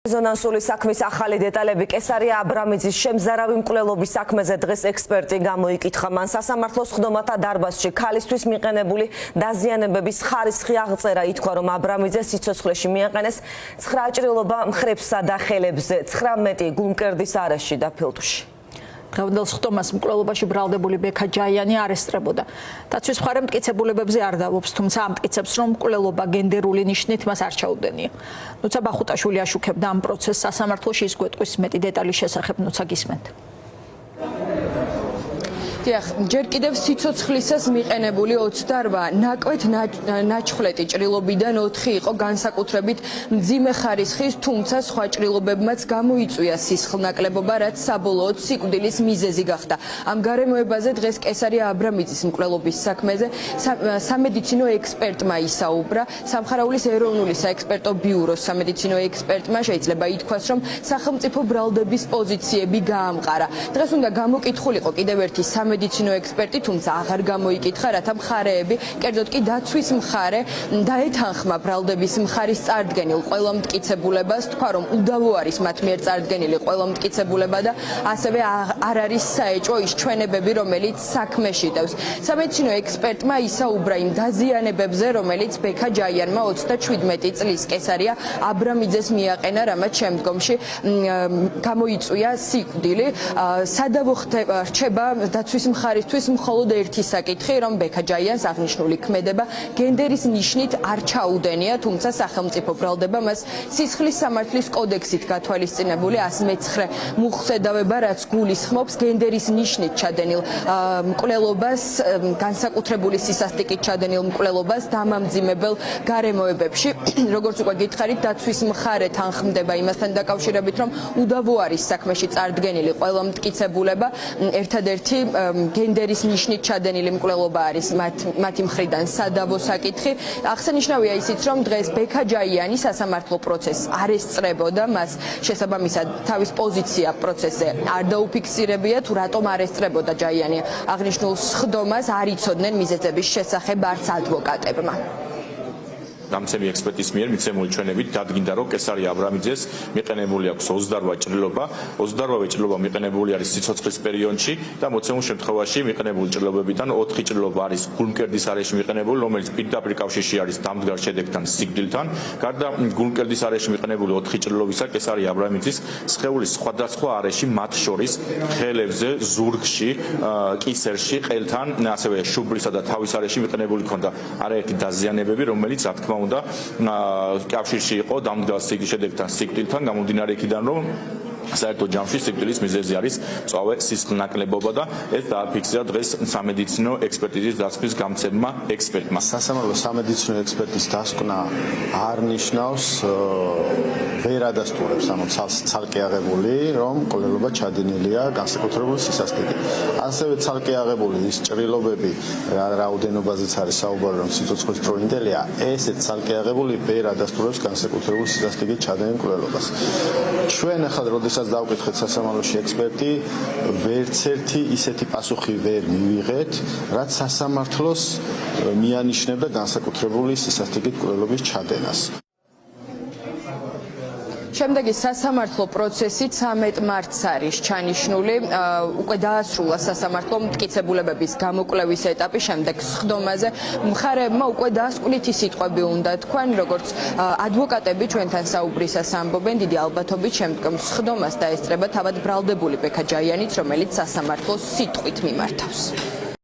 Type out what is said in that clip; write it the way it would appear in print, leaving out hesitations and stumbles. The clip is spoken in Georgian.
Rezonanსული საქმის ახალი დეტალები კესარია აბრამიძის შემზარავი მკვლელობის საქმეზე დღეს ექსპერტი გამოიკითხა. მან სასამართლოს სხდომათა დარბაზში ქალისთვის მიყენებული დაზიანებების ხარისხი აღწერა. ითქვა, რომ აბრამიძე სიცოცხლეში მიაყენეს 9 ჭრილობა მხრებსა და ხელებზე, 19 გულმკერდის არეში და ფილტვში. Დღევანდელ სხდომას მკვლელობაში ბრალდებული ბექა ჯაიანი არესტრებოდა. დაცვის მხარე მტკიცებულებებზე არ დავობს, თუმცა ამტკიცებს, რომ მკვლელობა გენდერული ნიშნით მას არ ჩაუდენია. ნუცა ბახუტაშვილი აშუქებდა ამ პროცესს სასამართლოში, ის გვეტყვის მეტი დეტალის შესახებ ნუცა გისმენთ. ჯერ კიდევ სიცოცხლისას მიყენებული 28 ნაკვეთ ნაჩხლეტი ჭრილობიდან 4 იყო განსაკუთრებით მძიმე ხარისხის, თუმცა სხვა ჭრილობებმაც გამოიწვია სისხლნაკლებობა, რაც საბოლოოდ სიკვდილის მიზეზი გახდა. ამ გარემოებაზე დღეს კესარია აბრამიძის მკვლელობის საქმეზე სამედიცინო ექსპერტმა ისაუბრა. სამხარაულის ეროვნული საექსპერტო ბიუროს სამედიცინო ექსპერტმა შეიძლება ითქვას, რომ სახელმწიფო ბრალდების პოზიციები გაამყარა. დღეს უნდა გამოკითხულიყო კიდევ ერთი სამედიცინო ექსპერტი, თუმცა აღარ გამოიკითხა, რათა მხარეები, კერძოდ კი დაცვის მხარე დაეთანხმა ბრალდების მხარის წარდგენილ ყველა მტკიცებულებას, თქვა, რომ უდავო არის მათ მიერ წარდგენილი ყველა მტკიცებულება და ასევე არ არის საეჭვო ის ჩვენებები, რომელიც საქმეში დევს. სამედიცინო ექსპერტმა ისაუბრა იმ დაზიანებებზე, რომელიც ბექა ჯაიანმა 37 წლის კესარია აბრამიძეს მიაყენა, რამაც შემდგომში გამოიწვია სიკვდილი. სადავო რჩება დაცვის მხარისთვის მხოლოდ ერთი საკითხი, რომ ბექა ჯაიანს აღნიშნული ქმედება გენდერის ნიშნით არ ჩაუდენია, თუმცა სახელმწიფო ბრალდება მას სისხლის სამართლის კოდექსით გათვალისწინებული 109 მუხსედავება, რაც გულისხმობს გენდერის ნიშნით ჩადენილ მკვლელობას, განსაკუთრებული სისასტიკით ჩადენილ მკვლელობას დამამძიმებელ გარემოებებში. როგორც უკვე გითხარით, დაცვის მხარე თანხმდება იმასთან დაკავშირებით, რომ უდავო არის საქმეში წარდგენილი ყველა მტკიცებულება, ერთადერთი გენდერის ნიშნით ჩადენილი მკვლელობა არის მათი მხრიდან სადავო საკითხი. აღსანიშნავია ისიც, რომ დღეს ბექა ჯაიანი სასამართლო პროცესს არ ესწრებოდა, მას შესაბამისად თავის პოზიცია პროცესზე არ დაუფიქსირებია, თუ რატომ არ ესწრებოდა ჯაიანი აღნიშნულ სხდომას, არ იცოდნენ მიზეზების შესახებ არც ადვოკატებმა. გამცემი ექსპერტის მიერ მიცემული ჩვენებით დადგინდა, რომ კესარია აბრამიძეს მიყენებული აქვს 28 ჭრილობა. 28 ჭრილობა მიყენებული არის სიცოცხლის პერიოდში და მოცემულ შემთხვევაში მიყენებული ჭრილობებიდან 4 ჭრილობა არის გულმკერდის არეში მიყენებული, რომელიც პირდაპირ კავშირში არის დამდგარ შედეგთან სიკვდილთან. გარდა გულმკერდის არეში მიყენებული 4 ჭრილობისა, კესარია აბრამიძის სხეულის სხვადასხვა არეში, მათ შორის ხელებზე, ზურგში, კისერში, ყელთან, ასევე შუბლისა და თავის არეში მიყენებული ჰქონდა არაერთი დაზიანებები, რომელიც რა თქმა უნდა კავშირში იყო დამდგარ შედეგთან სიკვდილთან, გამომდინარე იქიდან, რომ საერთო ჯამში სიკვდილის მიზეზი არის მწვავე სისხლნაკლებობა და ეს დააფიქსირა დღეს სამედიცინო ექსპერტიზის დასკვნის გამცემმა ექსპერტმა. სასამართლო სამედიცინო ექსპერტის დასკვნა არ ნიშნავს ვერ ადასტურებს, ანუ ცალკე აღებული, რომ მკვლელობა ჩადენილია განსაკუთრებული სისასტიკით. ასევე ცალკე აღებული ის ჭრილობები, რაოდენობაზეც არის საუბარი, რომ სიცოცხლის დროინდელია, ესეც ცალკე აღებული ვერ ადასტურებს განსაკუთრებული სისასტიკით ჩადენილ მკვლელობას. ჩვენ ახლა როდესაც დავკითხეთ სასამართლოში ექსპერტი, ვერც ერთი ისეთი პასუხი ვერ მივიღეთ, რაც სასამართლოს მიანიშნებდა განსაკუთრებული სისასტიკით მკვლელობის ჩადენას. შემდეგი სასამართლო პროცესი 13 მარტს არის ჩანიშნული, უკვე დაასრულა სასამართლო მტკიცებულებების გამოკვლევის ეტაპი. შემდეგ სხდომაზე მხარეებმა უკვე დასკვნითი სიტყვები უნდა თქვან, როგორც ადვოკატები ჩვენთან საუბრისას ამბობენ, დიდი ალბათობით შემდგომ სხდომას დაესწრება თავად ბრალდებული ბექა ჯაიანიც, რომელიც სასამართლოს სიტყვით მიმართავს.